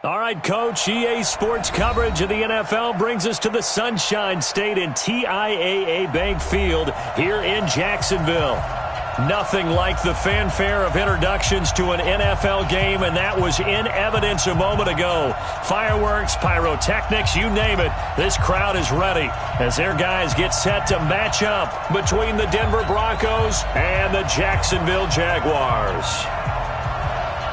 All right, Coach, EA Sports coverage of the NFL brings us to the Sunshine State in TIAA Bank Field here in Jacksonville. Nothing like the fanfare of introductions to an NFL game, and that was in evidence a moment ago. Fireworks, pyrotechnics, you name it. This crowd is ready as their guys get set to match up between the Denver Broncos and the Jacksonville Jaguars.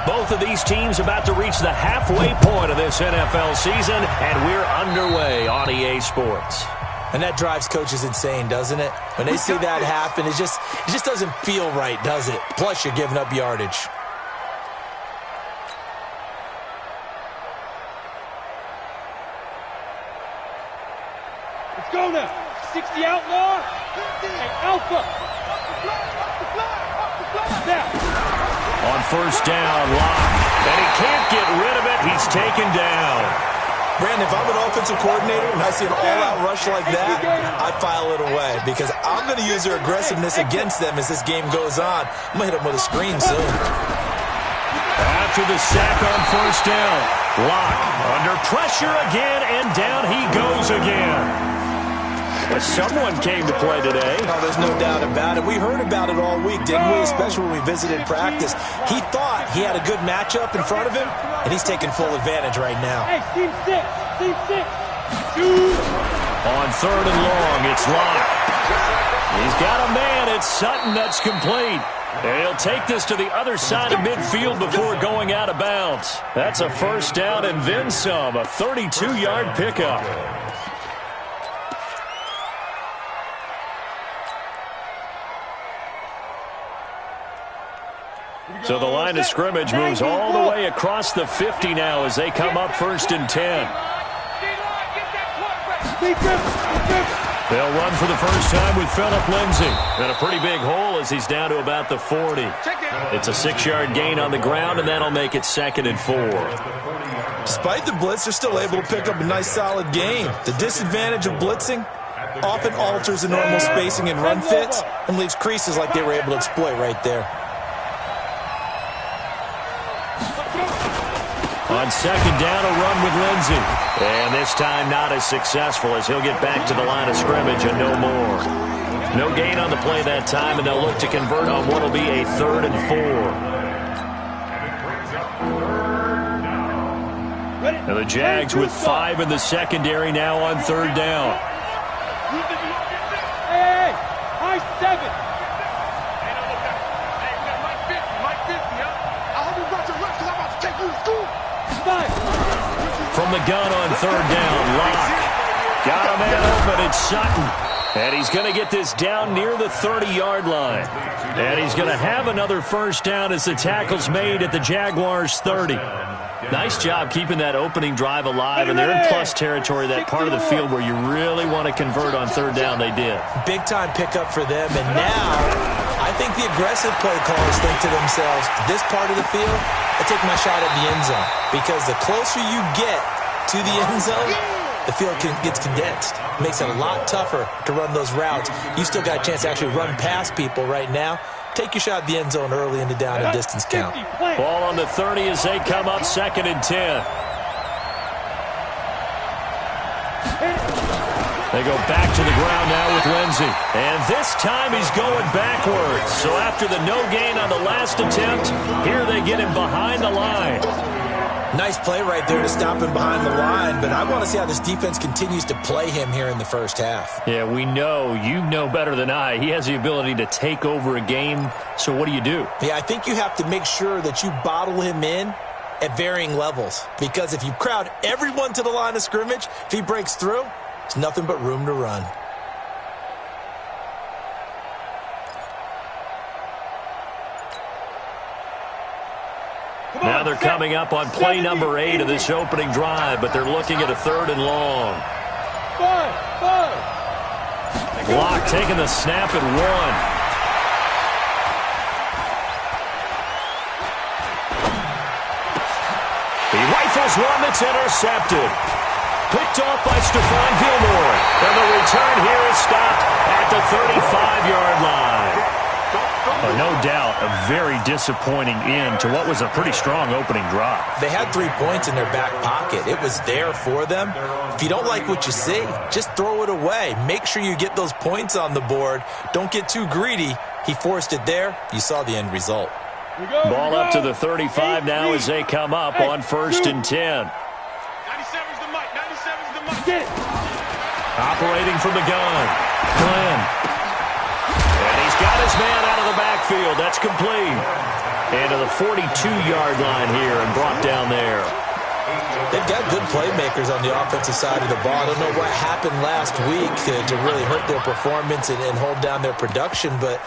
Both of these teams about to reach the halfway point of this NFL season, and we're underway on EA Sports. And that drives coaches insane, doesn't it? When they see that happen, it just doesn't feel right, does it? Plus, you're giving up yardage. Let's go now. 60 outlaw. And Alpha. Now. On first down, Locke. And he can't get rid of it. He's taken down. Brandon, if I'm an offensive coordinator and I see an all-out rush like that, I file it away because I'm going to use their aggressiveness against them as this game goes on. I'm going to hit them with a screen soon. After the sack on first down, Locke under pressure again, and down he goes again. Well, someone came to play today. Oh, there's no doubt about it. We heard about it all week, didn't we? Especially when we visited practice. He thought he had a good matchup in front of him, and he's taking full advantage right now. Hey, team six. On third and long, it's Locke. He's got a man. It's Sutton that's complete. And he'll take this to the other side of midfield before going out of bounds. That's a first down and then some, a 32-yard pickup. So the line of scrimmage moves all the way across the 50 now as they come up first and 10. They'll run for the first time with Phillip Lindsay. And a pretty big hole as he's down to about the 40. It's a 6-yard gain on the ground, and that'll make it 2nd and 4. Despite the blitz, they're still able to pick up a nice, solid gain. The disadvantage of blitzing often alters the normal spacing and run fits and leaves creases like they were able to exploit right there. On second down, a run with Lindsay. And this time not as successful as he'll get back to the line of scrimmage and no more. No gain on the play that time, and they'll look to convert on what will be a 3rd and 4. And the Jags with 5 in the secondary now on 3rd down. Hey, high 7. From the gun on 3rd down, Locke. Got a man open, it's Sutton. And he's going to get this down near the 30-yard line. And he's going to have another first down as the tackle's made at the Jaguars' 30. Nice job keeping that opening drive alive, and they're in plus territory, that part of the field where you really want to convert on 3rd down. They did. Big-time pickup for them, and now I think the aggressive play callers think to themselves, this part of the field, I take my shot at the end zone, because the closer you get to the end zone, the field gets condensed. It makes it a lot tougher to run those routes. You still got a chance to actually run past people right now. Take your shot at the end zone early in the down and distance count. Ball on the 30 as they come up 2nd and 10. They go back to the ground now with Lindsay. And this time he's going backwards. So after the no gain on the last attempt, here they get him behind the line. Nice play right there to stop him behind the line, but I want to see how this defense continues to play him here in the first half. Yeah, we know. You know better than I. He has the ability to take over a game, so what do you do? Yeah, I think you have to make sure that you bottle him in at varying levels, because if you crowd everyone to the line of scrimmage, if he breaks through, it's nothing but room to run. Now they're coming up on play number 8 of this opening drive, but they're looking at a 3rd and long. Locke taking the snap at 1. He rifles one that's intercepted. Picked off by Stephon Gilmore. And the return here is stopped at the 35-yard line. No doubt, a very disappointing end to what was a pretty strong opening drive. They had 3 points in their back pocket. It was there for them. If you don't like what you see, just throw it away. Make sure you get those points on the board. Don't get too greedy. He forced it there. You saw the end result. Ball up to the 35 now as they come up on 1st and 10. 97's the mic. 97's the mic. Get it. Operating from the gun. Glenn. And he's got his man out of the backfield. That's complete. Into the 42-yard line here and brought down there. They've got good playmakers on the offensive side of the ball. I don't know what happened last week to really hurt their performance and hold down their production, but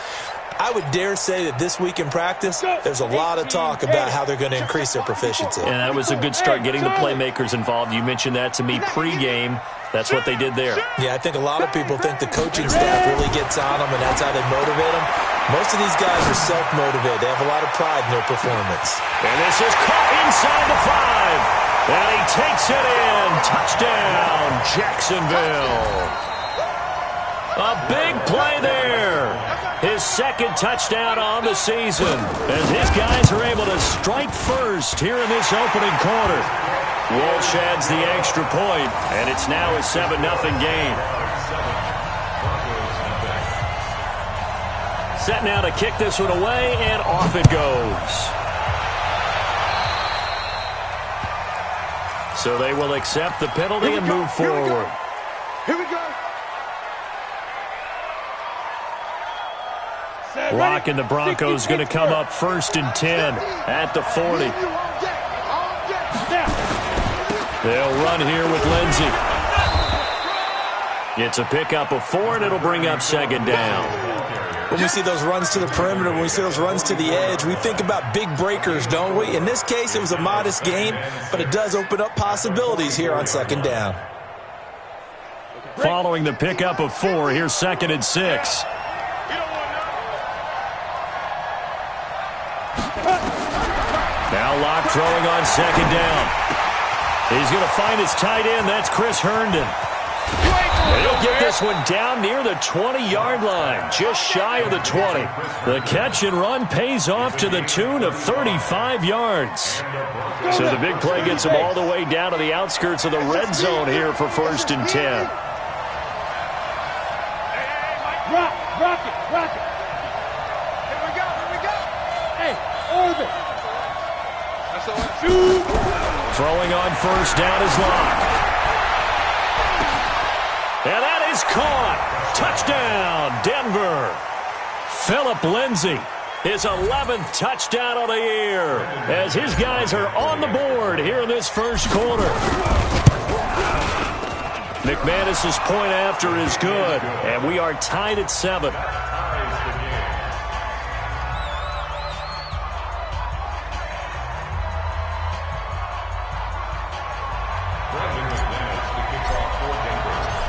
I would dare say that this week in practice, there's a lot of talk about how they're going to increase their proficiency. And that was a good start, getting the playmakers involved. You mentioned that to me pregame. That's what they did there. Yeah, I think a lot of people think the coaching staff really gets on them, and that's how they motivate them. Most of these guys are self-motivated. They have a lot of pride in their performance. And this is caught inside the 5. And he takes it in. Touchdown, Jacksonville. A big play there. His 2nd touchdown on the season as his guys are able to strike first here in this opening quarter. Walsh adds the extra point, and it's now a 7-0 game. Set now to kick this one away, and off it goes. So they will accept the penalty and move forward. Here we go. Lock and the Broncos going to come up 1st and 10 at the 40. They'll run here with Lindsey. It's a pickup of 4, and it'll bring up 2nd down. When we see those runs to the perimeter, when we see those runs to the edge, we think about big breakers, don't we? In this case, it was a modest game, but it does open up possibilities here on 2nd down. Following the pickup of 4, here's 2nd and 6. Now Locke throwing on 2nd down. He's going to find his tight end. That's Chris Herndon. He'll get this one down near the 20-yard line, just shy of the 20. The catch and run pays off to the tune of 35 yards. So the big play gets him all the way down to the outskirts of the red zone here for 1st and 10. Rock it. Here we go. Hey, orbit. That's all. Shoot. Throwing on 1st down is Locke. And that is caught. Touchdown, Denver. Phillip Lindsay, his 11th touchdown of the year, as his guys are on the board here in this 1st quarter. McManus's point after is good, and we are tied at 7.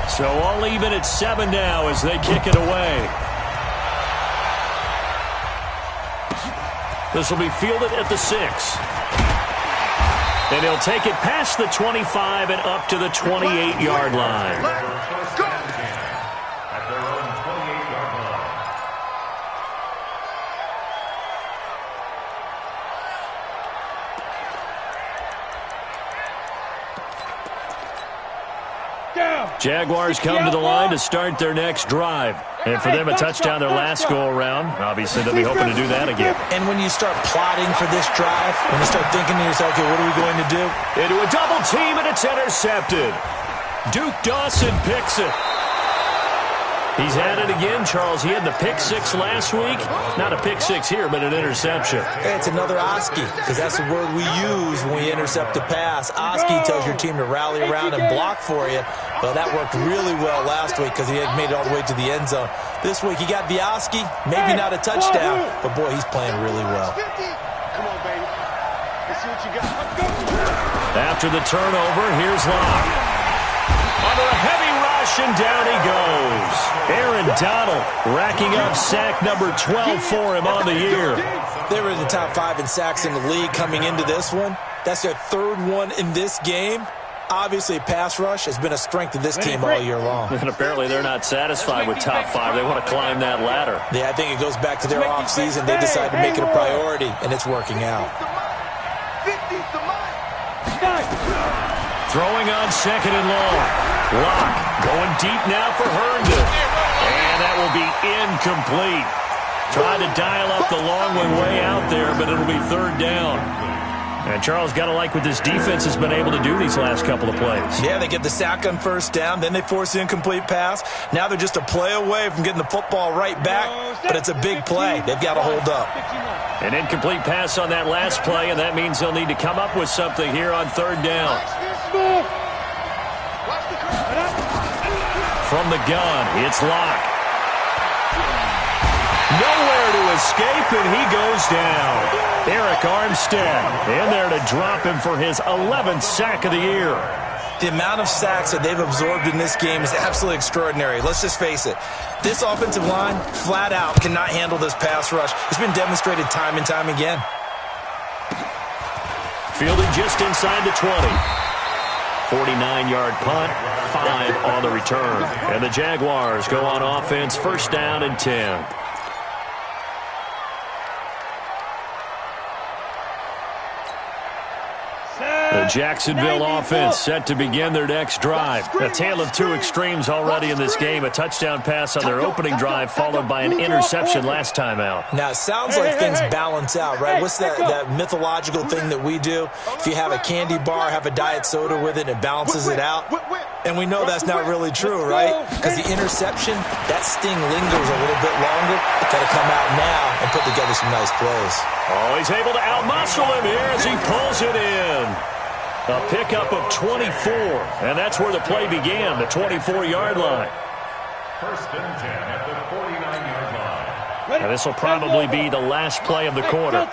So all even at 7 now as they kick it away. This will be fielded at the 6. And he'll take it past the 25 and up to the 28-yard line. Jaguars come to the line to start their next drive. And for them, a touchdown their last go-around. Obviously, they'll be hoping to do that again. And when you start plotting for this drive, when you start thinking to yourself, okay, what are we going to do? Into a double team, and it's intercepted. Duke Dawson picks it. He's at it again, Charles. He had the pick 6 last week. Not a pick 6 here, but an interception. Hey, it's another Oski, because that's the word we use when we intercept a pass. Oski tells your team to rally around and block for you. Well, that worked really well last week because he had made it all the way to the end zone. This week, he got the Oski, maybe not a touchdown, but, boy, he's playing really well. Come on, baby. Let's see what you got. Let's go. After the turnover, here's Locke. Under a heavy rush, and down he goes. Aaron Donald racking up sack number 12 for him on the year. They were in the top 5 in sacks in the league coming into this one. That's their 3rd one in this game. Obviously, pass rush has been a strength of this team all year long. And apparently they're not satified with top 5. They want to climb that ladder. Yeah, I think it goes back to their offseason. They decided to make it a priority, and it's working out. Throwing on 2nd and long. Locke going deep now for Herndon. And that will be incomplete. Tried to dial up the long one way out there, but it'll be 3rd down. And Charles, got to like what this defense has been able to do these last couple of plays. Yeah, they get the sack on 1st down, then they force the incomplete pass. Now they're just a play away from getting the football right back, but it's a big play. They've got to hold up. An incomplete pass on that last play, and that means they'll need to come up with something here on 3rd down. From the gun, it's Locke. Nowhere to escape, and he goes down. Eric Armstead in there to drop him for his 11th sack of the year. The amount of sacks that they've absorbed in this game is absolutely extraordinary. Let's just face it. This offensive line, flat out, cannot handle this pass rush. It's been demonstrated time and time again. Fielded just inside the 20. 49-yard punt, 5 on the return. And the Jaguars go on offense, 1st down and 10. The Jacksonville offense set to begin their next drive. A tale of 2 extremes already in this game. A touchdown pass on their opening drive, followed by an interception last time out. Now, it sounds like things balance out, right? What's that mythological thing that we do? If you have a candy bar, have a diet soda with it, it balances it out. And we know that's not really true, right? Because the interception, that sting lingers a little bit longer. Got to come out now and put together some nice plays. Oh, he's able to outmuscle him here as he pulls it in. A pickup of 24, and that's where the play began, the 24-yard line. 1st and 10 at the 49-yard line. And this will probably be the last play of the quarter. On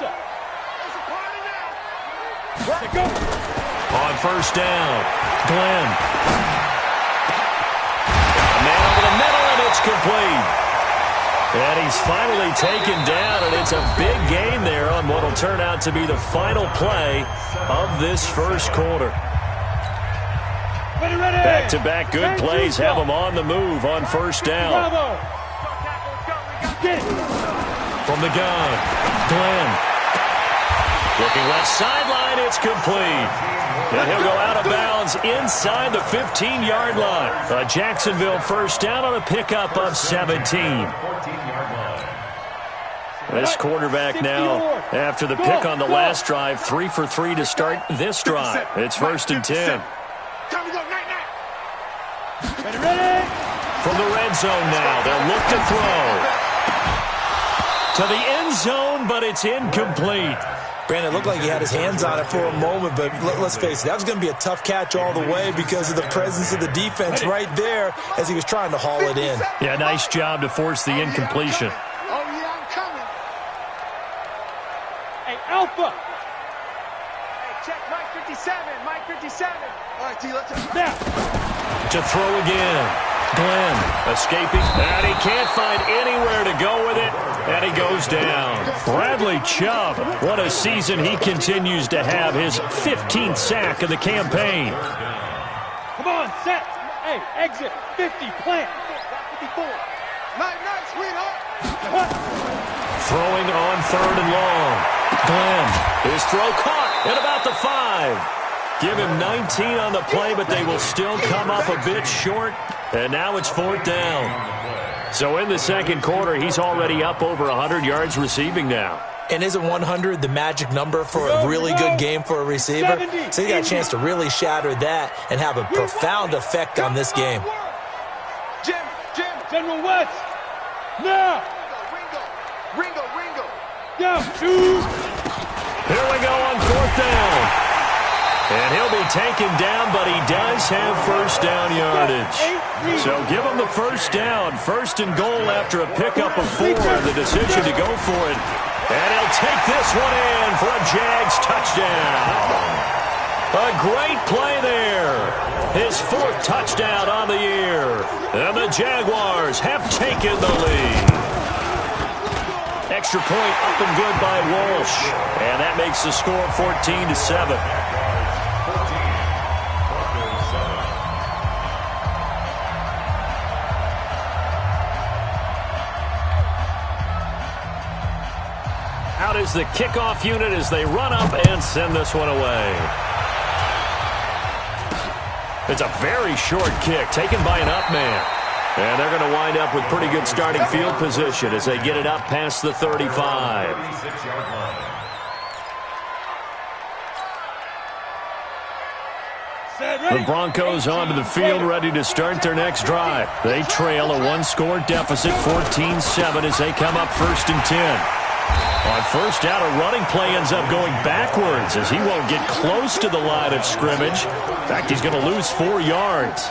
1st down, Glenn. A man over the middle, and it's complete. And he's finally taken down, and it's a big gain there on what will turn out to be the final play of this 1st quarter. Back-to-back good plays have him on the move on 1st down. From the gun, Glenn. Looking left sideline, it's complete. And he'll go out of bounds inside the 15-yard line. A Jacksonville 1st down on a pickup of 17. This quarterback now, after the pick on the last drive, 3 for 3 to start this drive. It's 1st and 10. From the red zone now, they'll look to throw. To the end zone, but it's incomplete. Brandon, it looked like he had his hands on it for a moment, but let's face it, that was going to be a tough catch all the way because of the presence of the defense right there as he was trying to haul it in. Yeah, nice job to force the incompletion. Alpha. Hey, check Mike 57. Mike 57. All right, T, let's go. Now. To throw again. Glenn escaping. And he can't find anywhere to go with it. And he goes down. Bradley Chubb. What a season he continues to have. His 15th sack of the campaign. Come on, set. Hey, exit. 50, plant. 54. Night, sweetheart. Throwing on 3rd and long. Glenn, his throw caught at about the 5. Give him 19 on the play, but they will still come up a bit short. And now it's 4th down. So in the 2nd quarter, he's already up over 100 yards receiving now. And isn't 100 the magic number for a really good game for a receiver? So he got a chance to really shatter that and have a profound effect on this game. Jim, General West. Now. Ringo. Down. 2. Here we go on 4th down. And he'll be taken down, but he does have 1st down yardage. So give him the 1st down. 1st and goal after a pickup of 4. The decision to go for it. And he'll take this one in for a Jags touchdown. A great play there. His 4th touchdown on the year. And the Jaguars have taken the lead. Extra point up and good by Walsh. And that makes the score 14-7. is the kickoff unit as they run up and send this one away. It's a very short kick taken by an up man. And they're going to wind up with pretty good starting field position as they get it up past the 35. The Broncos onto the field ready to start their next drive. They trail a one-score deficit, 14-7, as they come up 1st and 10. On first down, a running play ends up going backwards as he won't get close to the line of scrimmage. In fact, he's going to lose 4 yards.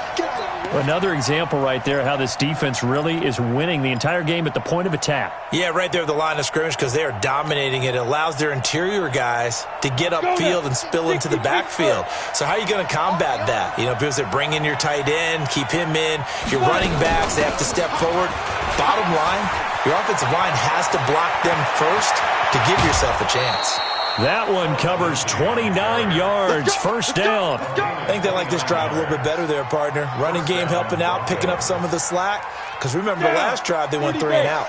Another example right there how this defense really is winning the entire game at the point of attack. Yeah, right there at the line of scrimmage because they are dominating it. It allows their interior guys to get upfield and spill into the backfield. So how are you going to combat that? You know, because they bring in your tight end, keep him in. Your running backs, they have to step forward. Bottom line, your offensive line has to block them first to give yourself a chance. That one covers 29 yards, first down. I think they like this drive a little bit better there, partner. Running game helping out, picking up some of the slack. Because remember, the last drive, they went 3 and out.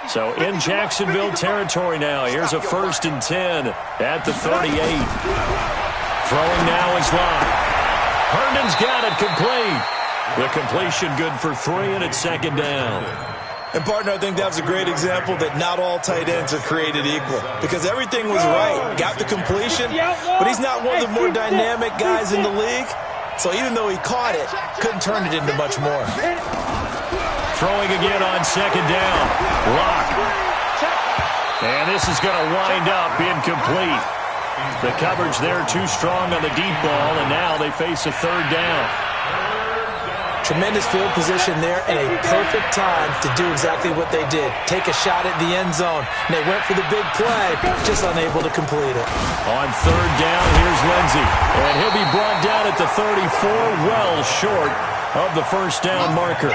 So in Jacksonville territory now. Here's a 1st and 10 at the 38. Throwing now is Locke. Herndon's got it complete. The completion good for 3, and it's 2nd down. And, partner, I think that was a great example that not all tight ends are created equal. Because everything was right. Got the completion, but he's not one of the more dynamic guys in the league. So even though he caught it, couldn't turn it into much more. Throwing again on 2nd down. Lock. And this is going to wind up incomplete. The coverage there too strong on the deep ball, and now they face a 3rd down. Tremendous field position there and a perfect time to do exactly what they did. Take a shot at the end zone. And they went for the big play, just unable to complete it. On 3rd down, here's Lindsey. And he'll be brought down at the 34, well short of the 1st down marker.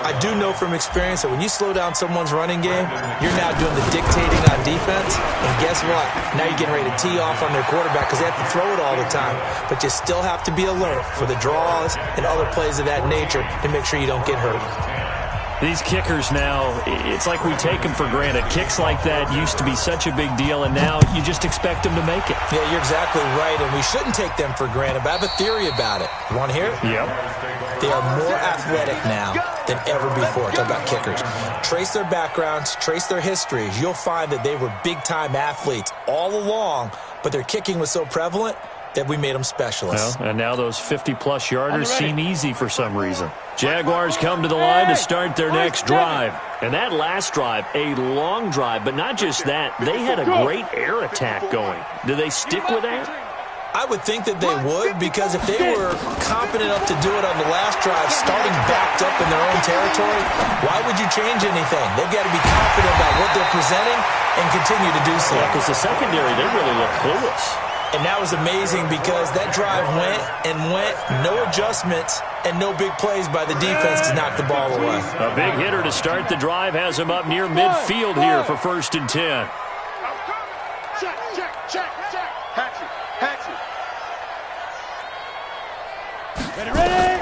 I do know from experience that when you slow down someone's running game, you're now doing the dictating on defense. And guess what? Now you're getting ready to tee off on their quarterback because they have to throw it all the time. But you still have to be alert for the draws and other plays of that nature to make sure you don't get hurt. These kickers now, it's like we take them for granted. Kicks like that used to be such a big deal, and now you just expect them to make it. Yeah, you're exactly right, and we shouldn't take them for granted, but I have a theory about it. You want to hear it? Yep. They are more athletic now than ever before. Talk about kickers. Trace their backgrounds, trace their histories. You'll find that they were big-time athletes all along, but their kicking was so prevalent that we made them specialists. Well, and now those 50-plus yarders seem easy for some reason. Jaguars come to the line to start their next drive. And that last drive, a long drive, but not just that. They had a great air attack going. Do they stick with that? I would think that they would, because if they were competent enough to do it on the last drive, starting backed up in their own territory, why would you change anything? They've got to be confident about what they're presenting and continue to do so. Yeah, because the secondary, they really look clueless. And that was amazing because that drive went and went, no adjustments, and no big plays by the defense to knock the ball away. A big hitter to start the drive has him up near midfield here for 1st and 10. Check, check, check, check. Hatchet, hatchet. Ready.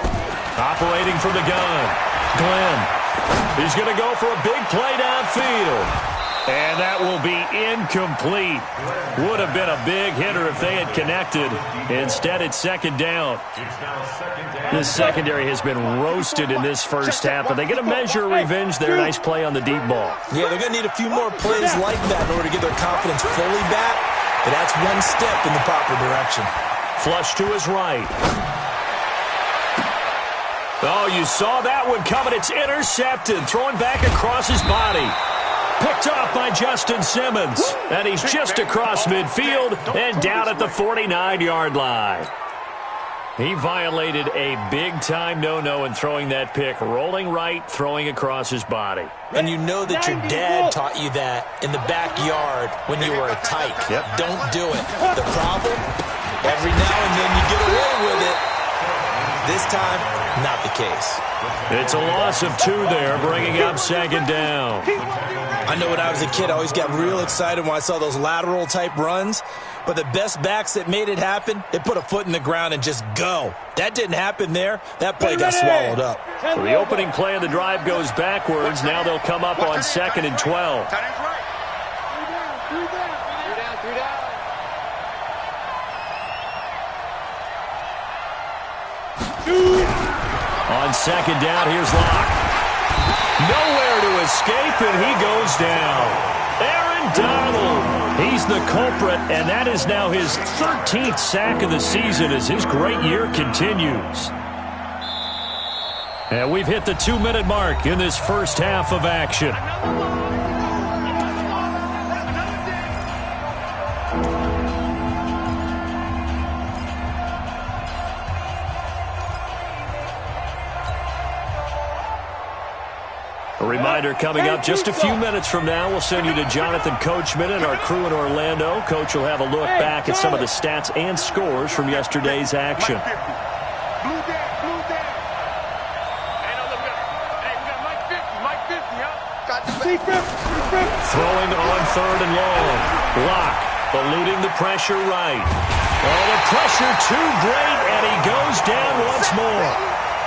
Operating from the gun, Glenn. He's going to go for a big play downfield. And that will be incomplete. Would have been a big hitter if they had connected. Instead, it's 2nd down. This secondary has been roasted in this first half, but they get a measure of revenge there. Nice play on the deep ball. Yeah, they're going to need a few more plays like that in order to get their confidence fully back. But that's one step in the proper direction. Flush to his right. Oh, you saw that one coming. It's intercepted. Throwing back across his body. Picked off by Justin Simmons. And he's just across midfield and down at the 49-yard line. He violated a big-time no-no in throwing that pick. Rolling right, throwing across his body. And you know that your dad taught you that in the backyard when you were a tyke. Yep. Don't do it. The problem, every now and then you get away with it. This time, not the case. It's a loss of 2 there, bringing up 2nd down. I know when I was a kid, I always got real excited when I saw those lateral-type runs. But the best backs that made it happen, they put a foot in the ground and just go. That didn't happen there. That play got swallowed up. So the opening play of the drive goes backwards. Now they'll come up on 2nd and 12. On second down, here's Locke. Nowhere to escape, and he goes down. Aaron Donald, he's the culprit, and that is now his 13th sack of the season as his great year continues. And we've hit the 2-minute mark in this first half of action. A reminder coming up just a few minutes from now, we'll send you to Jonathan Coachman and our crew in Orlando. Coach will have a look back at some of the stats and scores from yesterday's action. Throwing on third and long. Locke eluding the pressure right. Oh, the pressure too great, and he goes down once more.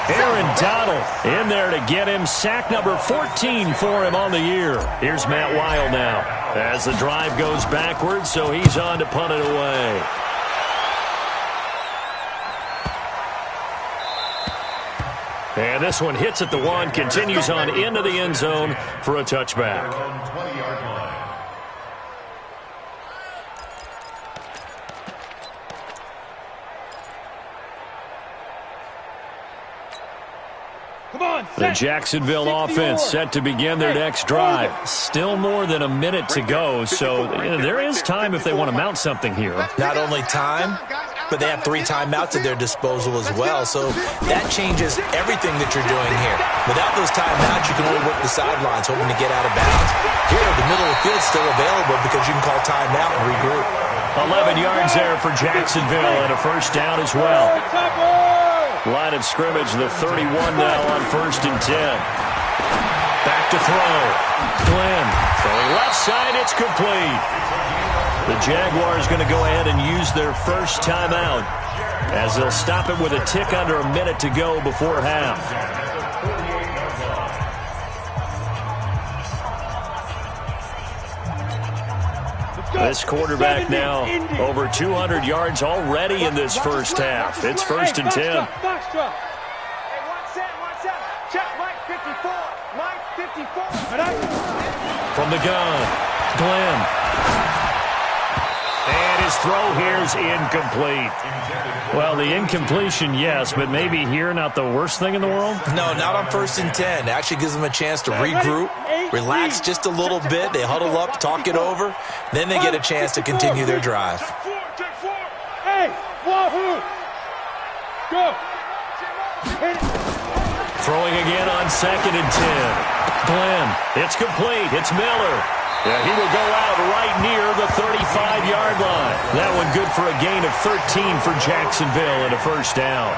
Aaron Donald in there to get him sack number 14 for him on the year. Here's Matt Weil now as the drive goes backwards, so he's on to punt it away. And this one hits at the 1, continues on into the end zone for a touchback. The Jacksonville offense set to begin their next drive. Still more than a minute to go, so there is time if they want to mount something here. Not only time, but they have 3 timeouts at their disposal as well, so that changes everything that you're doing here. Without those timeouts, you can only work the sidelines, hoping to get out of bounds. Here, the middle of the field's still available because you can call timeout and regroup. 11 yards there for Jacksonville and a first down as well. Line of scrimmage, the 31 now on 1st and 10. Back to throw. Glenn throwing left side, it's complete. The Jaguars going to go ahead and use their first timeout as they'll stop it with a tick under a minute to go before half. This quarterback now over 200 yards already in this first half. It's 1st and 10. Hey, 1 set. Check Mike 54. Mike 54. From the gun, Glenn. And his throw here's incomplete. Well, the incompletion, yes, but maybe here not the worst thing in the world? No, not on 1st and 10. It actually gives them a chance to regroup, relax just a little bit. They huddle up, talk it over. Then they get a chance to continue their drive. Hey, wahoo! Go! Throwing again on 2nd and 10. Glenn, it's complete. It's Miller. Yeah, he will go out right near the 35-yard line. That one good for a gain of 13 for Jacksonville and a first down.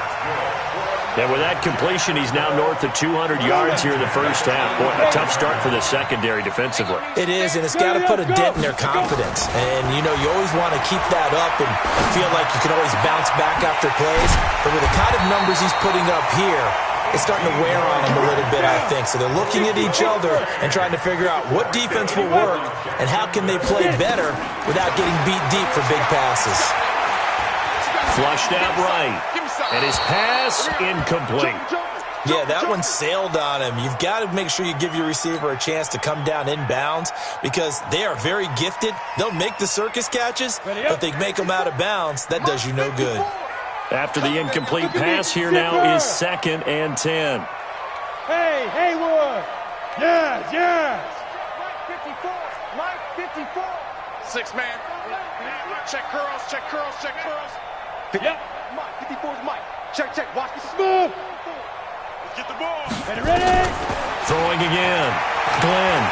And with that completion, he's now north of 200 yards here in the first half. Boy, a tough start for the secondary defensively. It is, and it's got to put a dent in their confidence. And, you know, you always want to keep that up and feel like you can always bounce back after plays. But with the kind of numbers he's putting up here, it's starting to wear on them a little bit, I think. So they're looking at each other and trying to figure out what defense will work and how can they play better without getting beat deep for big passes. Flushed out right. And his pass incomplete. Yeah, that one sailed on him. You've got to make sure you give your receiver a chance to come down inbounds because they are very gifted. They'll make the circus catches, but if they make them out of bounds, that does you no good. After the incomplete pass, here now is 2nd and 10. Hey, Haywood! Yes! Mike 54. 6-man. Check curls. Yep. Mike 54's Mike. Check. Watch the move. Let's get the ball. Ready? Throwing again. Glenn.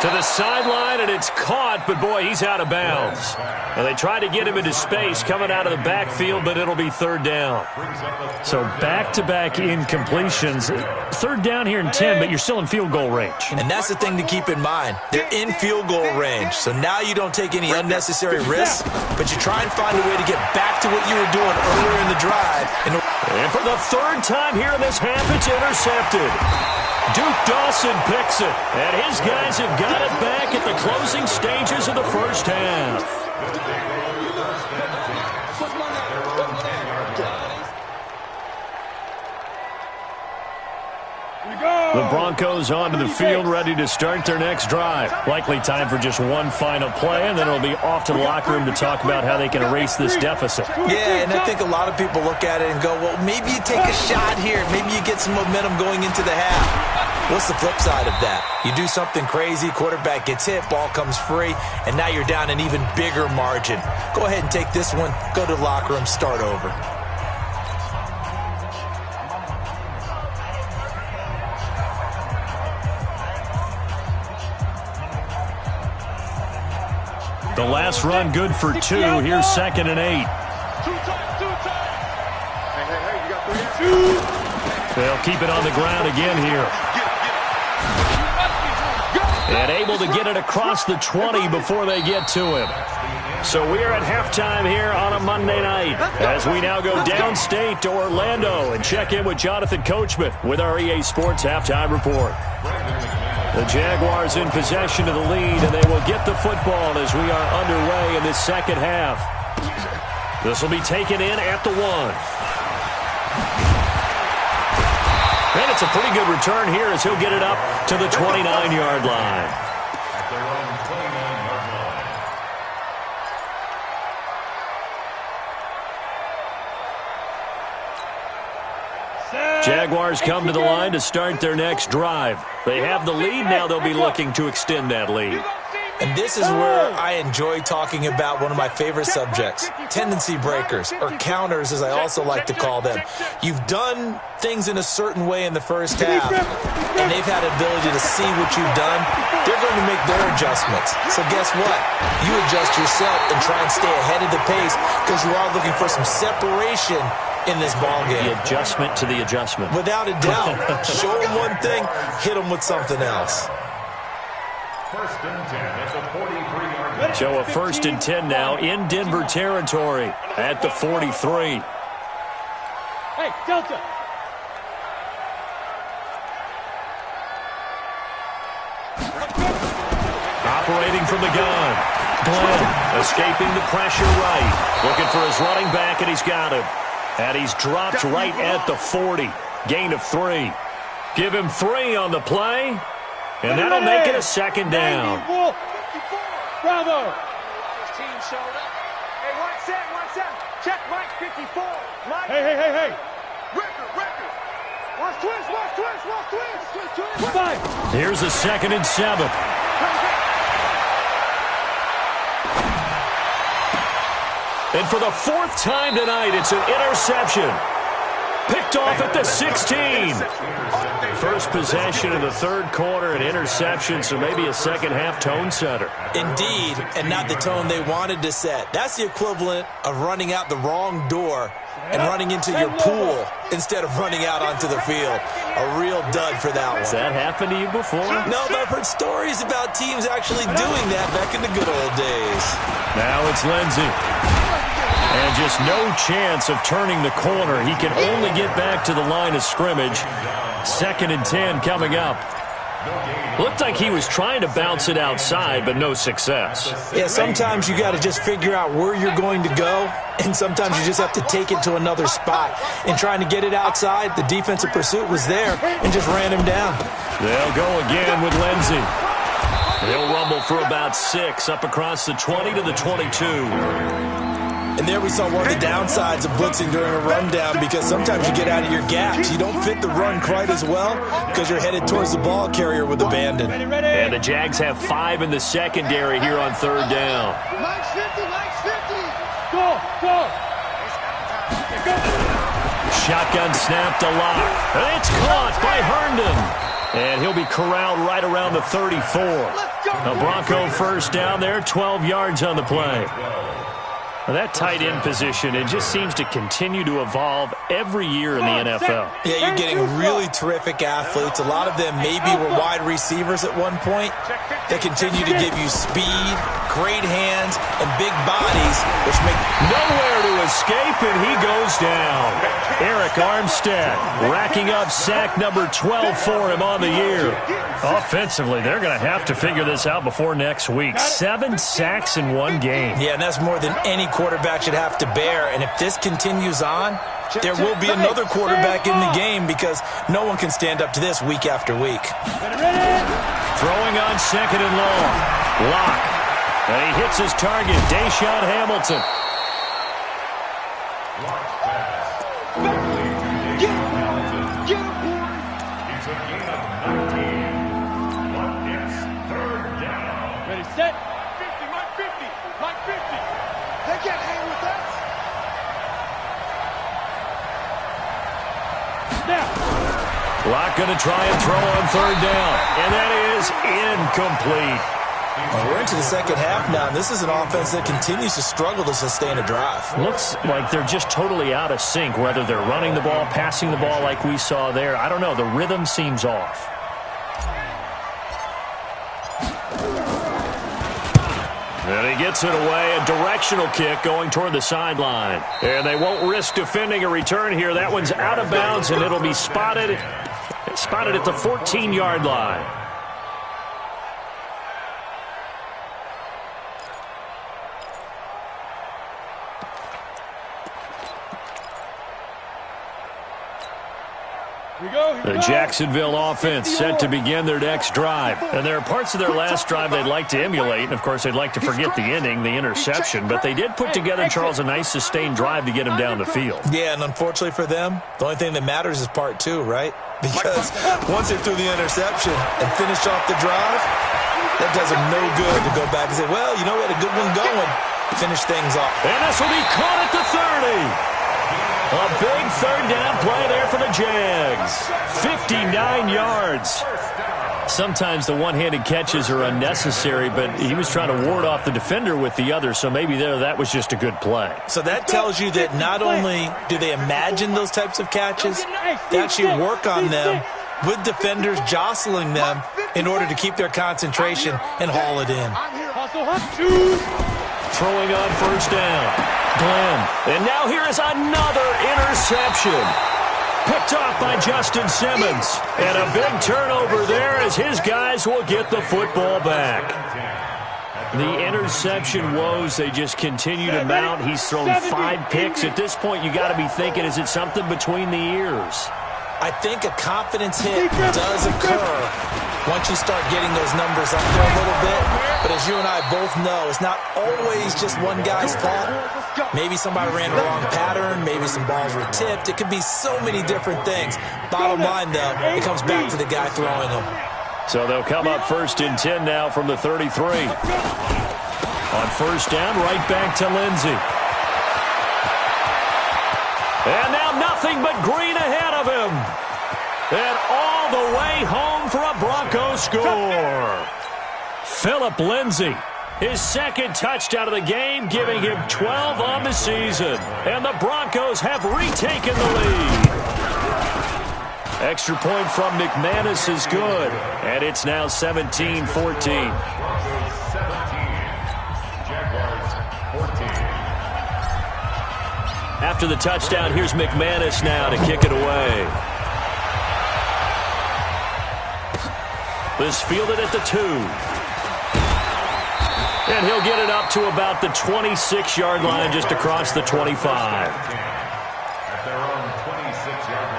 To the sideline, and it's caught, but boy, he's out of bounds. And they tried to get him into space coming out of the backfield, but it'll be 3rd down. So back-to-back incompletions. 3rd down here in 10, but you're still in field goal range. And that's the thing to keep in mind. They're in field goal range. So now you don't take any unnecessary risks, but you try and find a way to get back to what you were doing earlier in the drive. And for the 3rd time here in this half, it's intercepted. Duke Dawson picks it, and his guys have got it back at the closing stages of the first half. The Broncos onto the field, ready to start their next drive. Likely time for just one final play, and then it'll be off to the locker room to talk about how they can erase this deficit. Yeah, and I think a lot of people look at it and go, well, maybe you take a shot here. Maybe you get some momentum going into the half. What's the flip side of that? You do something crazy, quarterback gets hit, ball comes free, and now you're down an even bigger margin. Go ahead and take this one, go to the locker room, start over. The last run good for 2. Here's 2nd and 8. They'll keep it on the ground again here. And able to get it across the 20 before they get to him. So we are at halftime here on a Monday night as we now go downstate to Orlando and check in with Jonathan Coachman with our EA Sports Halftime Report. The Jaguars in possession of the lead, and they will get the football as we are underway in this second half. This will be taken in at the 1. And it's a pretty good return here as he'll get it up to the 29-yard line. Jaguars come to the line to start their next drive. They have the lead. Now they'll be looking to extend that lead. And this is where I enjoy talking about one of my favorite subjects, tendency breakers, or counters as I also like to call them. You've done things in a certain way in the first half, and they've had an ability to see what you've done. They're going to make their adjustments. So guess what? You adjust yourself and try and stay ahead of the pace because you are looking for some separation in this ball game. The adjustment to the adjustment. Without a doubt. Show them one thing, hit them with something else. First and 10 at the 43-yard line. So a 1st and 10 now in Denver territory at the 43. Hey, Delta. Operating from the gun. Glenn escaping the pressure right. Looking for his running back, and he's got him. And he's dropped right at the 40. Gain of 3. Give him 3 on the play. And that'll make it a 2nd down. Bravo. His team showed up. Hey, 1 set. Check Mike 54. Mike. Hey. Record. Watch twist. 5. Here's a 2nd and 7. And for the 4th time tonight, it's an interception. Picked off at the 16. First possession of the 3rd quarter, an interception, so maybe a second-half tone setter. Indeed, and not the tone they wanted to set. That's the equivalent of running out the wrong door and running into your pool instead of running out onto the field. A real dud for that one. Has that happened to you before? No, but I've heard stories about teams actually doing that back in the good old days. Now it's Lindsey. And just no chance of turning the corner. He can only get back to the line of scrimmage. 2nd and 10 coming up. Looked like he was trying to bounce it outside, but no success. Yeah, sometimes you got to just figure out where you're going to go, and sometimes you just have to take it to another spot. And trying to get it outside, the defensive pursuit was there and just ran him down. They'll go again with Lindsey. He'll rumble for about 6 up across the 20 to the 22. And there we saw one of the downsides of blitzing during a rundown because sometimes you get out of your gaps. You don't fit the run quite as well because you're headed towards the ball carrier with abandon. And the Jags have 5 in the secondary here on 3rd down. Mike's 50. Go. Shotgun snap to Locke. And it's caught by Herndon. And he'll be corralled right around the 34. A Bronco 1st down there, 12 yards on the play. Well, that tight end position, it just seems to continue to evolve every year in the NFL. Yeah, you're getting really terrific athletes. A lot of them maybe were wide receivers at one point. They continue to give you speed, great hands, and big bodies, which make nowhere to escape, and he goes goes down. Eric Armstead racking up sack number 12 for him on the year. Offensively, they're going to have to figure this out before next week. 7 sacks in one game. Yeah, and that's more than any quarterback should have to bear. And if this continues on, there will be another quarterback in the game because no one can stand up to this week after week. Throwing on second and long. Lock. And he hits his target, Deshaun Hamilton. It's a gain of 19. But it's third down. Ready, set. 50, Mike 50. Mike 50. They can't hang with us. Now. Lock going to try and throw on third down. And that is incomplete. Well, we're into the second half now, and this is an offense that continues to struggle to sustain a drive. Looks like they're just totally out of sync, whether they're running the ball, passing the ball like we saw there. I don't know. The rhythm seems off. And he gets it away. A directional kick going toward the sideline. And they won't risk defending a return here. That one's out of bounds, and it'll be spotted at the 14-yard line. The Jacksonville offense set to begin their next drive. And there are parts of their last drive they'd like to emulate. And, of course, they'd like to forget the ending, the interception. But they did put together, Charles, a nice sustained drive to get him down the field. Yeah, and unfortunately for them, the only thing that matters is part 2, right? Because once they threw the interception and finished off the drive, that does them no good to go back and say, well, you know, we had a good one going. Finish things off. And this will be caught at the 30. A big third down play there for the Jags. 59 yards. Sometimes the one-handed catches are unnecessary, but he was trying to ward off the defender with the other, so maybe that was just a good play. So that tells you that not only do they imagine those types of catches, they actually work on them with defenders jostling them in order to keep their concentration and haul it in. Throwing on first down. Glenn. And now here is another interception. Picked off by Justin Simmons. And a big turnover there as his guys will get the football back. The interception woes, they just continue to mount. He's thrown 5 picks. At this point, you got to be thinking, is it something between the ears? I think a confidence hit does occur once you start getting those numbers up there a little bit. But as you and I both know, it's not always just one guy's fault. Maybe somebody ran a wrong pattern. Maybe some balls were tipped. It could be so many different things. Bottom line, though, it comes back to the guy throwing them. So they'll come up first and 10 now from the 33. On first down, right back to Lindsey. And now nothing but green ahead of him. And all the way home for a Broncos score. Phillip Lindsay, his second touchdown of the game, giving him 12 on the season. And the Broncos have retaken the lead. Extra point from McManus is good. And it's now 17-14. After the touchdown, here's McManus now to kick it away. This fielded at the 2. And he'll get it up to about the 26-yard line, just across the 25. At their own 26-yard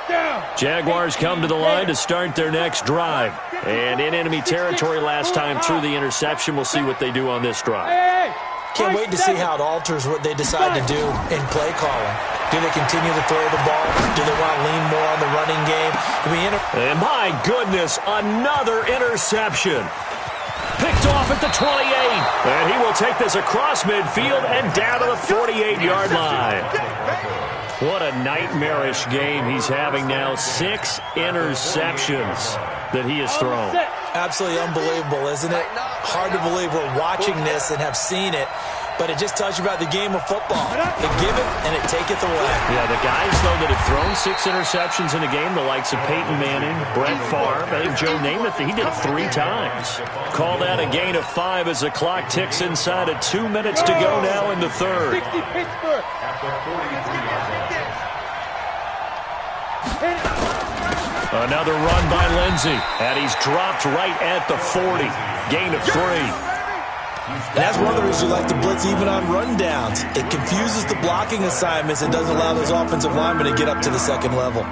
line. Jaguars come to the line to start their next drive. And in enemy territory last time through the interception. We'll see what they do on this drive. Can't wait to see how it alters what they decide to do in play calling. Do they continue to throw the ball? Do they want to lean more on the running game? And my goodness, another interception. Picked off at the 28. And he will take this across midfield and down to the 48-yard line. What a nightmarish game he's having now. 6 interceptions that he has thrown. Absolutely unbelievable, isn't it? Hard to believe we're watching this and have seen it. but it just tells you about the game of football. It giveth and it taketh away. Yeah, the guys, though, that have thrown 6 interceptions in a game, the likes of Peyton Manning, Brett Favre, I think Joe Namath, he did it 3 times. Call that a gain of 5 as the clock ticks inside of 2 minutes to go now in the third. 60 Pittsburgh. Another run by Lindsey, and he's dropped right at the 40. Gain of 3. And that's one of the reasons you like to blitz even on rundowns. It confuses the blocking assignments and doesn't allow those offensive linemen to get up to the second level.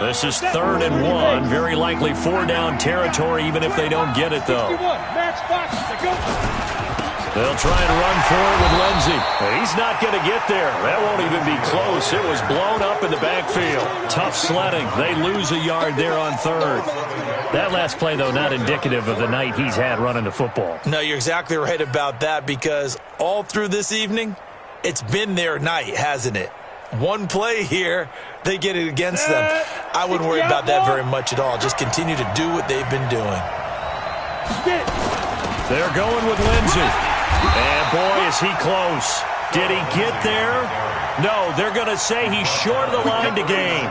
This is 3rd and 1. Very likely 4-down territory, even if they don't get it, though. They'll try and run forward with Lindsey. He's not going to get there. That won't even be close. It was blown up in the backfield. Tough sledding. They lose a yard there on 3rd. That last play, though, not indicative of the night he's had running the football. No, you're exactly right about that, because all through this evening, it's been their night, hasn't it? One play here, they get it against them. I wouldn't worry about that very much at all. Just continue to do what they've been doing. They're going with Lindsey. And, boy, is he close. Did he get there? No, they're going to say he's short of the line to gain.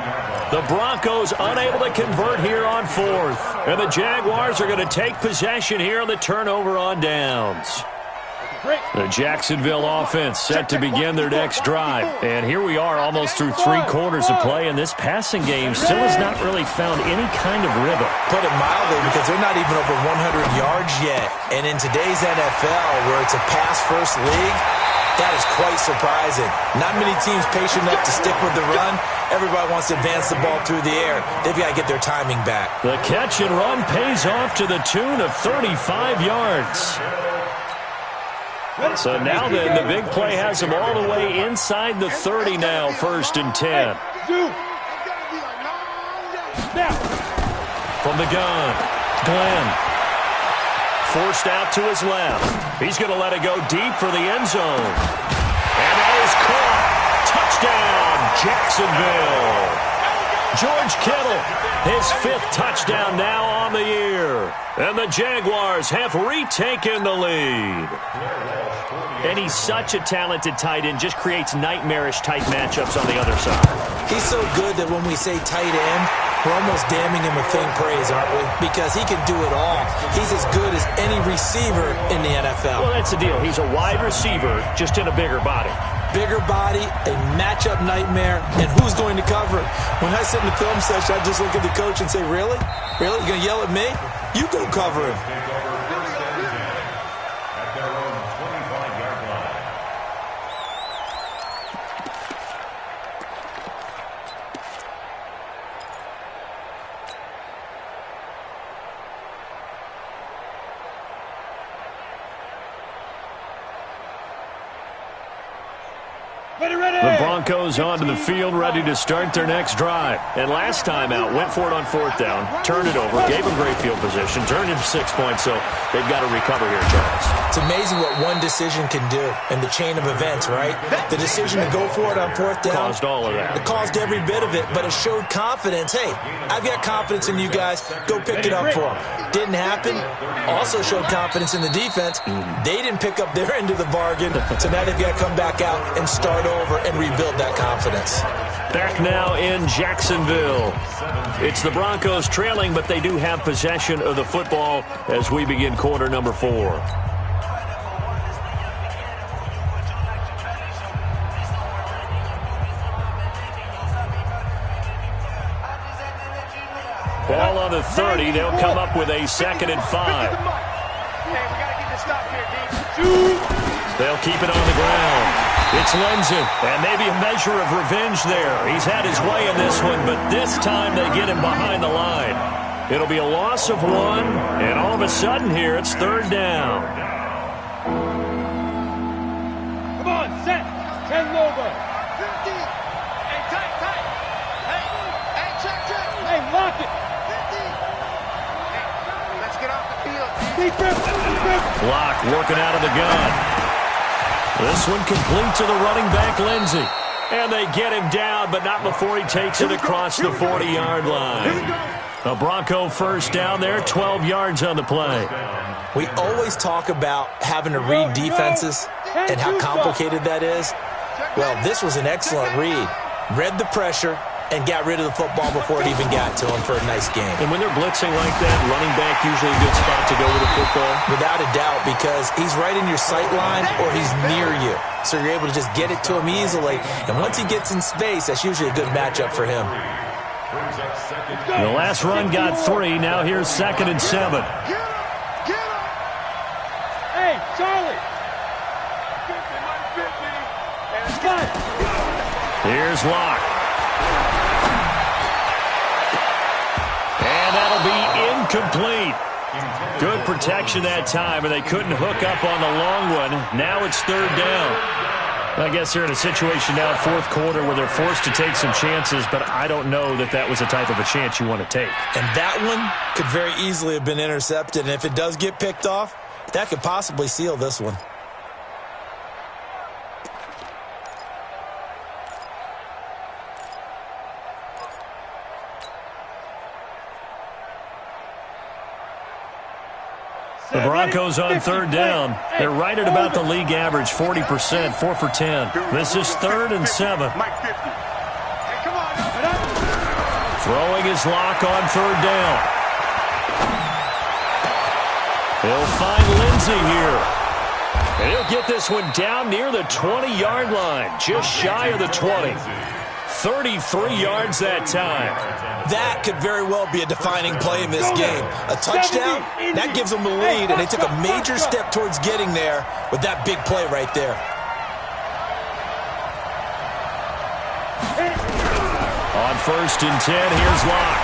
The Broncos unable to convert here on 4th. And the Jaguars are going to take possession here on the turnover on downs. The Jacksonville offense set to begin their next drive. And here we are almost through 3 quarters of play, and this passing game still has not really found any kind of rhythm. Put it mildly, because they're not even over 100 yards yet. And in today's NFL, where it's a pass-first league, that is quite surprising. Not many teams patient enough to stick with the run. Everybody wants to advance the ball through the air. They've got to get their timing back. The catch and run pays off to the tune of 35 yards. So now then, the big play has them all the way inside the 30 now, 1st and 10. From the gun, Glenn. Forced out to his left. He's going to let it go deep for the end zone. And that is caught. Touchdown, Jacksonville. George Kittle, his 5th touchdown now on the year. And the Jaguars have retaken the lead. And he's such a talented tight end, just creates nightmarish-type matchups on the other side. He's so good that when we say tight end, we're almost damning him with faint praise, aren't we? Because he can do it all. He's as good as any receiver in the NFL. Well, that's the deal. He's a wide receiver, just in a bigger body. Bigger body, a matchup nightmare, and who's going to cover it? When I sit in the film session, I just look at the coach and say, really? Really? You're going to yell at me? You go cover him. The Broncos onto the field, ready to start their next drive. And last time out, went for it on 4th down, turned it over, gave them great field position, turned into 6 points, so they've got to recover here, Charles. It's amazing what one decision can do in the chain of events, right? The decision to go for it on 4th down. Caused all of that. It caused every bit of it, but it showed confidence. Hey, I've got confidence in you guys. Go pick it up for them. Didn't happen. Also showed confidence in the defense. They didn't pick up their end of the bargain, so now they've got to come back out and start over and rebuild that confidence. Back now in Jacksonville. It's the Broncos trailing, but they do have possession of the football as we begin quarter number 4. Ball on the 30. They'll come up with a 2nd and 5. They'll keep it on the ground. It's Lindsey, and maybe a measure of revenge there. He's had his way in this one, but this time they get him behind the line. It'll be a loss of 1, and all of a sudden here it's 3rd down. Come on, set. 10 over. 50. Hey, tight. Hey, check. Hey, lock it. 50. Hey, let's get off the field. Deep. Block working out of the gun. This one complete to the running back, Lindsey. And they get him down, but not before he takes it across the 40-yard line. A Bronco first down there, 12 yards on the play. We always talk about having to read defenses and how complicated that is. Well, this was an excellent read. Read the pressure and got rid of the football before it even got to him for a nice game. And when they're blitzing like that, running back usually a good spot to go with the football? Without a doubt, because he's right in your sight line or he's near you. So you're able to just get it to him easily. And once he gets in space, that's usually a good matchup for him. The last run got 3. Now here's 2nd and 7. Get him! Hey, Charlie! 50, and here's Locke. And that'll be incomplete. Good protection that time, and they couldn't hook up on the long one. Now it's 3rd down. I guess they're in a situation now, 4th quarter, where they're forced to take some chances, but I don't know that that was the type of a chance you want to take. And that one could very easily have been intercepted, and if it does get picked off, that could possibly seal this one. The Broncos on 3rd down. They're right at about the league average, 40%, 4 for 10. This is 3rd and 7. Throwing his Lock on 3rd down. He'll find Lindsey here. And he'll get this one down near the 20-yard line, just shy of the 20. 33 yards that time. That could very well be a defining play in this game. A touchdown, that gives them the lead, and they took a major step towards getting there with that big play right there. On 1st and 10, here's Locke.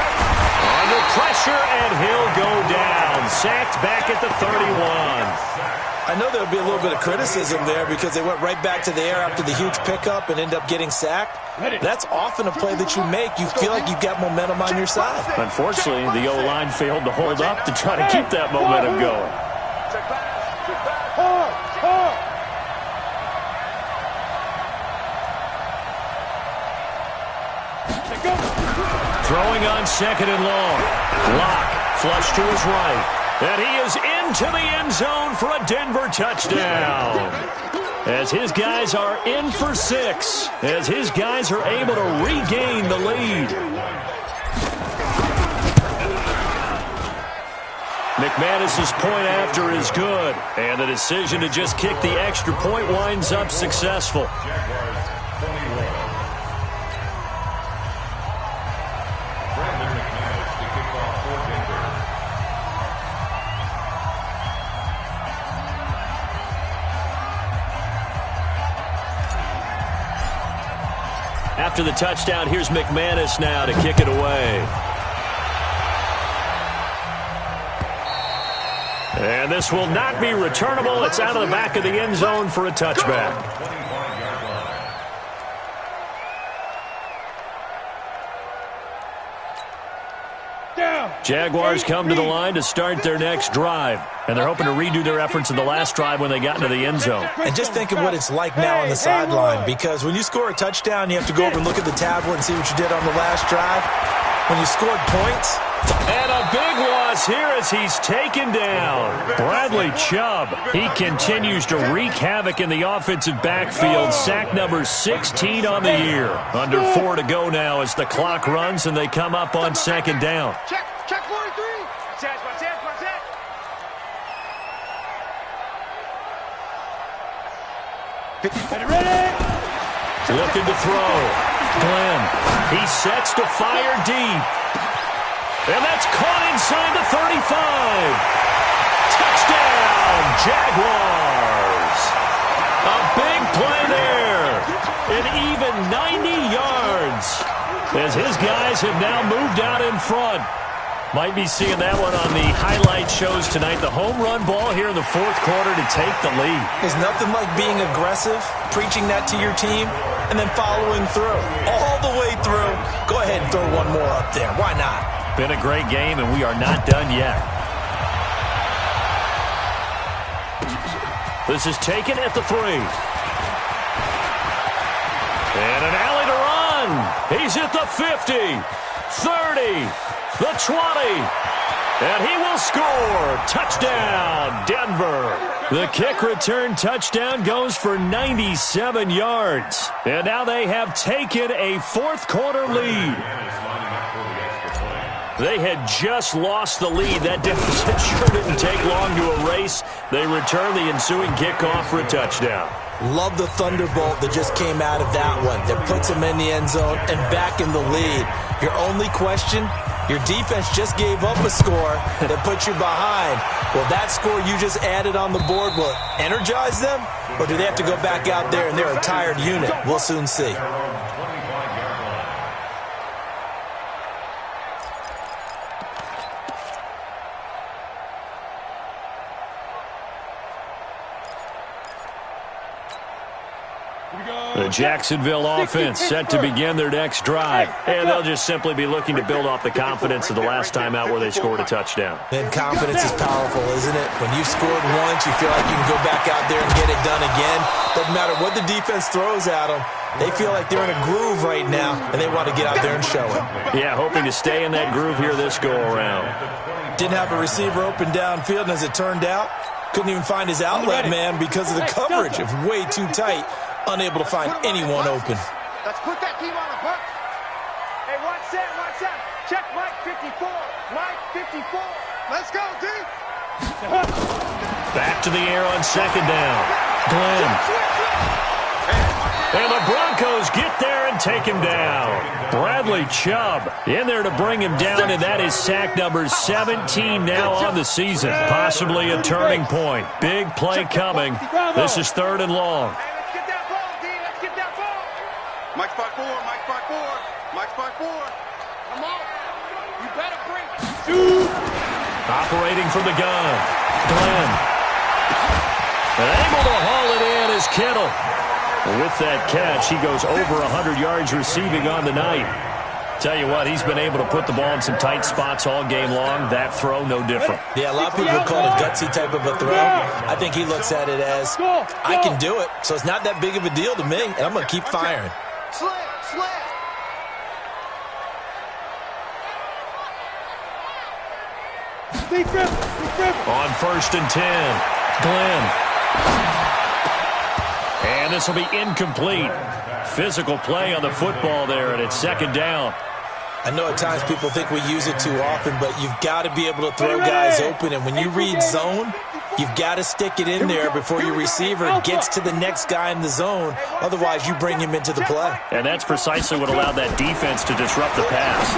Under pressure, and he'll go down. Sacked back at the 31. I know there'll be a little bit of criticism there because they went right back to the air after the huge pickup and end up getting sacked. That's often a play that you make. You feel like you've got momentum on your side. Unfortunately, the O-line failed to hold up to try to keep that momentum going. Throwing on 2nd and long. Locke flush to his right. And he is into the end zone for a Denver touchdown. As his guys are in for 6. As his guys are able to regain the lead. McManus's point after is good. And the decision to just kick the extra point winds up successful. After the touchdown, here's McManus now to kick it away. And this will not be returnable. It's out of the back of the end zone for a touchback. Jaguars come to the line to start their next drive. And they're hoping to redo their efforts in the last drive when they got into the end zone. And just think of what it's like now on the sideline, because when you score a touchdown, you have to go over and look at the tablet and see what you did on the last drive. When you scored points. And a big loss here as he's taken down. Bradley Chubb, he continues to wreak havoc in the offensive backfield. Sack number 16 on the year. Under 4 to go now as the clock runs and they come up on 2nd down. Check 43. Looking to throw. Glenn. He sets to fire deep. And that's caught inside the 35. Touchdown, Jaguars. A big play there. An even 90 yards. As his guys have now moved out in front. Might be seeing that one on the highlight shows tonight. The home run ball here in the 4th quarter to take the lead. There's nothing like being aggressive, preaching that to your team, and then following through. All the way through. Go ahead and throw one more up there. Why not? Been a great game, and we are not done yet. This is taken at the 3. And an alley to run. He's at the 50, 30, the 20. And he will score. Touchdown, Denver. The kick return touchdown goes for 97 yards. And now they have taken a fourth-quarter lead. They had just lost the lead. That deficit sure didn't take long to erase. They return the ensuing kickoff for a touchdown. Love the thunderbolt that just came out of that one. That puts them in the end zone and back in the lead. Your only question, your defense just gave up a score that puts you behind. Will that score you just added on the board, will it energize them? Or do they have to go back out there and they're a tired unit? We'll soon see. The Jacksonville offense set to begin their next drive. And they'll just simply be looking to build off the confidence of the last time out where they scored a touchdown. And confidence is powerful, isn't it? When you've scored once, you feel like you can go back out there and get it done again. Doesn't matter what the defense throws at them. They feel like they're in a groove right now, and they want to get out there and show it. Yeah, hoping to stay in that groove here this go-around. Didn't have a receiver open downfield, and as it turned out, couldn't even find his outlet man because of the coverage. It was way too tight. Unable to find anyone open. Let's put that team on the bus. Hey, watch that, watch that. Check Mike 54. Mike 54. Let's go, D. Back to the air on second down. Glenn. And the Broncos get there and take him down. Bradley Chubb in there to bring him down, and that is sack number 17 now on the season. Possibly a turning point. Big play coming. This is 3rd and long. Mike spot 4, Mike spot 4, Mike spot 4. Come on. You better bring it. Operating from the gun. Glenn. And able to haul it in is Kittle. With that catch, he goes over 100 yards receiving on the night. Tell you what, he's been able to put the ball in some tight spots all game long. That throw, no different. Yeah, a lot of people would call it a gutsy type of a throw. I think he looks at it as, I can do it, so it's not that big of a deal to me, and I'm going to keep firing. Slam, slam. On 1st and 10, Glenn. And this will be incomplete. Physical play on the football there, and it's 2nd down. I know at times people think we use it too often, but you've got to be able to throw guys open. And when you read zone, you've got to stick it in there before your receiver gets to the next guy in the zone. Otherwise, you bring him into the play. And that's precisely what allowed that defense to disrupt the pass.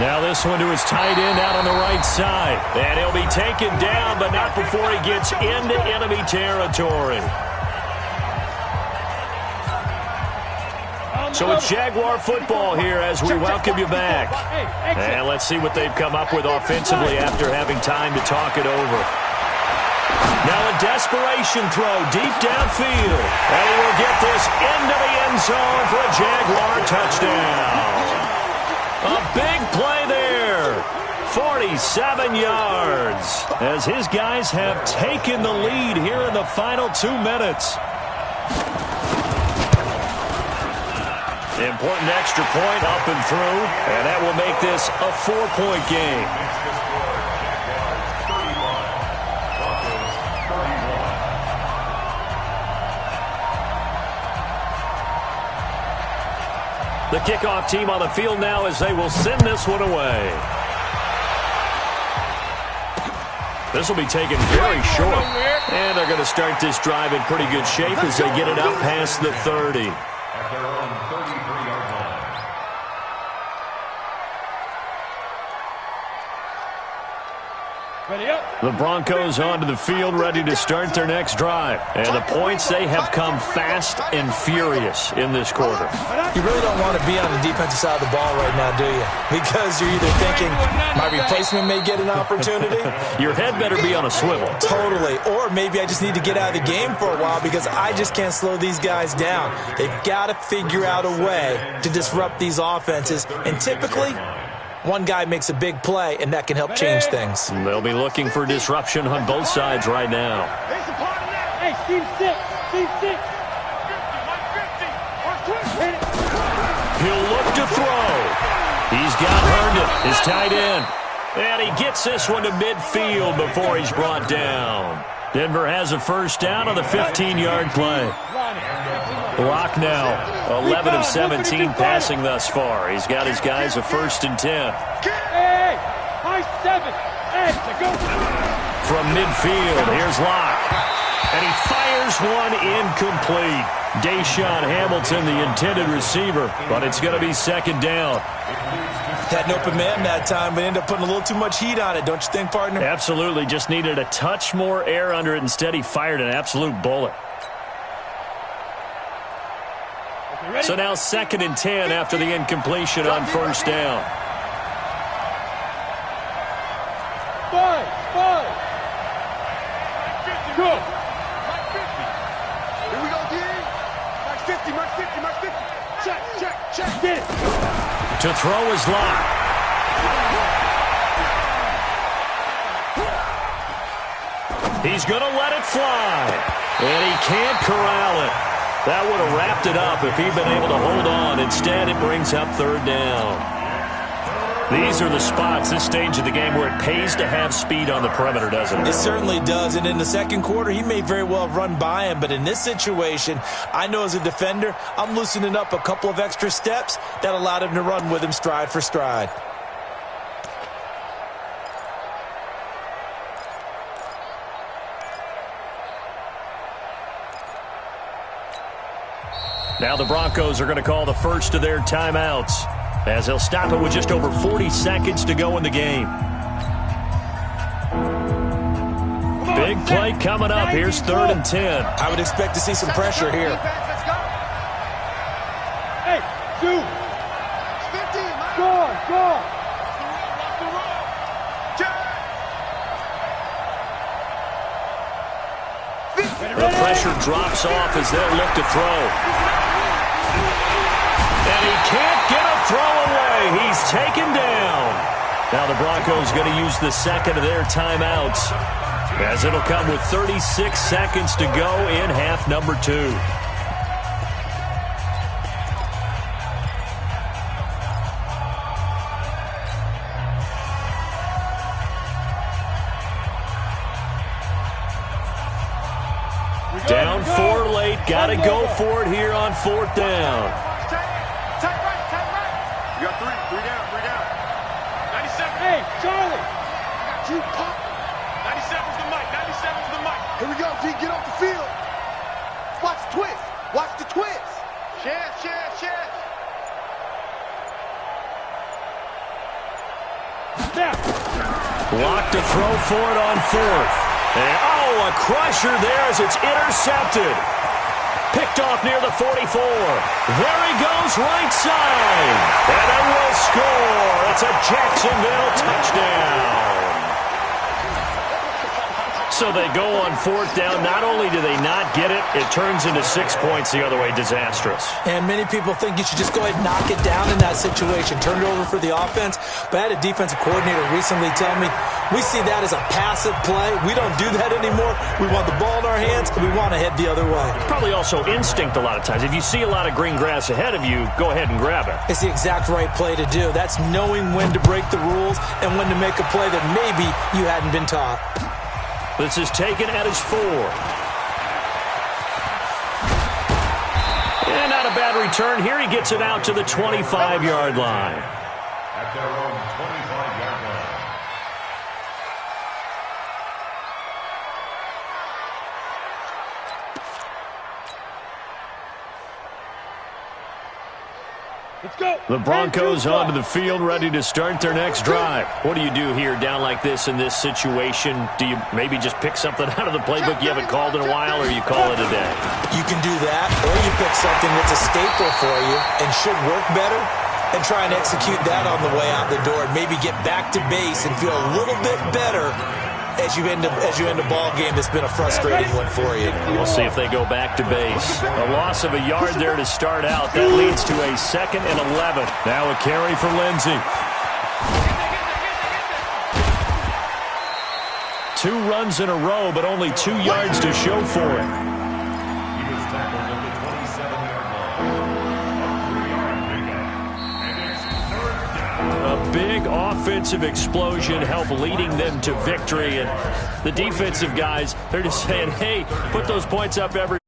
Now this one to his tight end out on the right side. And he'll be taken down, but not before he gets into enemy territory. So it's Jaguar football here as we welcome you back. And let's see what they've come up with offensively after having time to talk it over. Now a desperation throw deep downfield. And he will get this into the end zone for a Jaguar touchdown. A big play there. 47 yards as his guys have taken the lead here in the final 2 minutes. Important extra point up and through, and that will make this a 4-point game. The kickoff team on the field now as they will send this one away. This will be taken very short, and they're going to start this drive in pretty good shape as they get it up past the 30. The Broncos onto the field, ready to start their next drive. And the points, they have come fast and furious in this quarter. You really don't want to be on the defensive side of the ball right now, do you? Because you're either thinking, my replacement may get an opportunity. Your head better be on a swivel. Totally. Or maybe I just need to get out of the game for a while because I just can't slow these guys down. They've got to figure out a way to disrupt these offenses. And typically, one guy makes a big play, and that can help change things. They'll be looking for disruption on both sides right now. Hey, Steve 6, Steve 6. He'll look to throw. He's got Herndon, his tight end. And he gets this one to midfield before he's brought down. Denver has a first down on the 15-yard play. Block now, 11 of 17 passing thus far. He's got his guys a 1st and 10. Hey, high 7. Hey, go. From midfield, here's Locke. And he fires one incomplete. Deshaun Hamilton, the intended receiver, but it's going to be 2nd down. Had an open man that time, but ended up putting a little too much heat on it, don't you think, partner? Absolutely. Just needed a touch more air under it. Instead, he fired an absolute bullet. So now 2nd and 10 after the incompletion on 1st down. 5. Go. Here we go, D. Mark 50, Mark 50, Mark 50. Check. Get it. To throw is Locke. He's going to let it fly. And he can't corral it. That would have wrapped it up if he'd been able to hold on. Instead, it brings up 3rd down. These are the spots, this stage of the game, where it pays to have speed on the perimeter, doesn't it? It certainly does, and in the second quarter, he may very well have run by him, but in this situation, I know as a defender, I'm loosening up a couple of extra steps that allowed him to run with him stride for stride. Now the Broncos are going to call the first of their timeouts, as they'll stop it with just over 40 seconds to go in the game. Big play coming up. Here's 3rd and 10. I would expect to see some pressure here. Hey, 2. 50. Go. The pressure drops off as they'll look to throw. And he can't get a throw away. He's taken down. Now the Broncos going to use the 2nd of their timeouts, as it'll come with 36 seconds to go in half number 2. Down 4 late. Got to go for it here on 4th down. Tight right. You got 3 down. 97. Hey, Charlie. You pop. 97's the mic. Here we go, G. Get off the field. Watch the twist. Share. Blocked to throw for it on 4th. And, a crusher there as it's intercepted. Picked off near the 44. There he goes, right side. And they will score. It's a Jacksonville touchdown. So they go on 4th down. Not only do they not get it, it turns into 6 points the other way. Disastrous. And many people think you should just go ahead and knock it down in that situation. Turn it over for the offense. But I had a defensive coordinator recently tell me, we see that as a passive play. We don't do that anymore. We want the ball in our hands, and we want to head the other way. It's probably also instinct a lot of times. If you see a lot of green grass ahead of you, go ahead and grab it. It's the exact right play to do. That's knowing when to break the rules and when to make a play that maybe you hadn't been taught. This is taken at his 4. And not a bad return. Here he gets it out to the 25-yard line. At their own 25-yard line. Let's go. The Broncos onto the field, ready to start their next drive. What do you do here down like this in this situation? Do you maybe just pick something out of the playbook you haven't called in a while, or you call it a day? You can do that, or you pick something that's a staple for you and should work better and try and execute that on the way out the door and maybe get back to base and feel a little bit better as you end a ball game that's been a frustrating one for you. We'll see if they go back to base. A loss of a yard there to start out. That leads to a 2nd and 11. Now a carry for Lindsey. 2 runs in a row, but only 2 yards to show for it. He was tackled at the 27-yard line. A big offensive explosion helped leading them to victory. And the defensive guys, they're just saying, hey, put those points up every